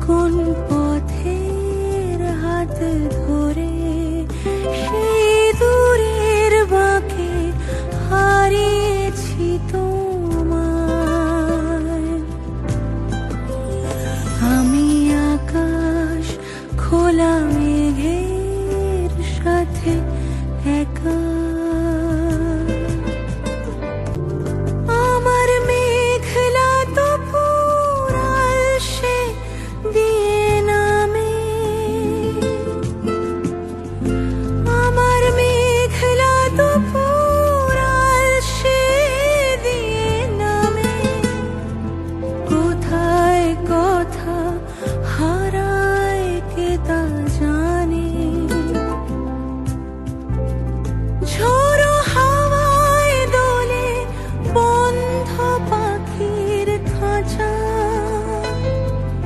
কোন পথের হাত ধরে সেই দূরের বাঁকে হারিয়েছি তোমায়। আমি আকাশ খোলা মেঘের সাথে একা, আমার মেঘলা তো পুরাল সে দিয়ে নামে, আমার মেঘলা তো পুরাল সে দিয়ে নামে। কোথায় কথা হারায় কে তা জানে, ঝোড়ো হাওয়ায় দোলে বন্ধ পাখির খাঁচা,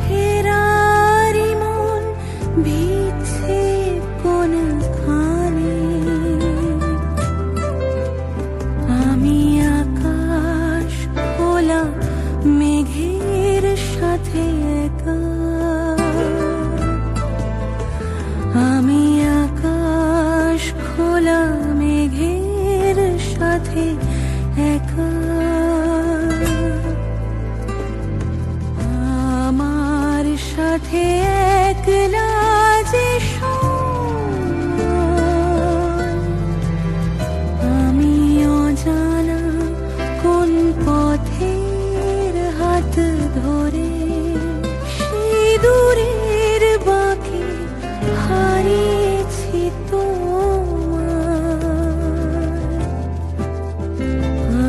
ফেরারি মন ভিজছে কোনখানে। আমি আকাশ খোলা মেঘের সাথে একা, আমি আকাশ খোলা মেঘের সাথে একা। আমার সাথে একলা যে সময়, আমি অজানা কোন পথের হাত ধরে সেই দূরের বাঁকে হারিয়েছি তোমায়।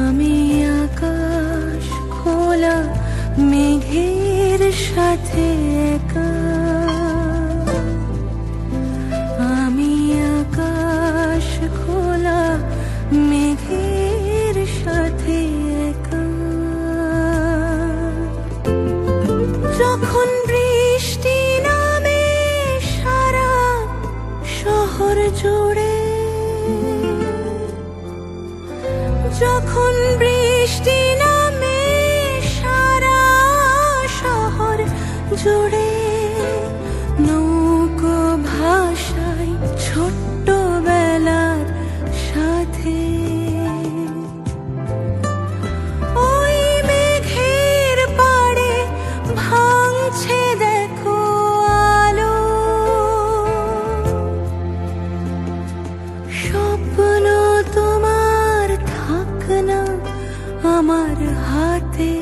আমি আকাশ খোলা মেঘের সাথে একা, আমি আকাশ খোলা মেঘের সাথে একা। যখন বৃষ্টি নামে সারা শহর জুড়ে, যখন বৃষ্টি নামে সারা শহর জুড়ে, নৌকো ভাষায় ছোট্টবেলার সাথে, ওই মেঘের পাড়ে ভাঙছে দেখো আলো, স্বপ্ন তোমার থাক না আমার হাতে।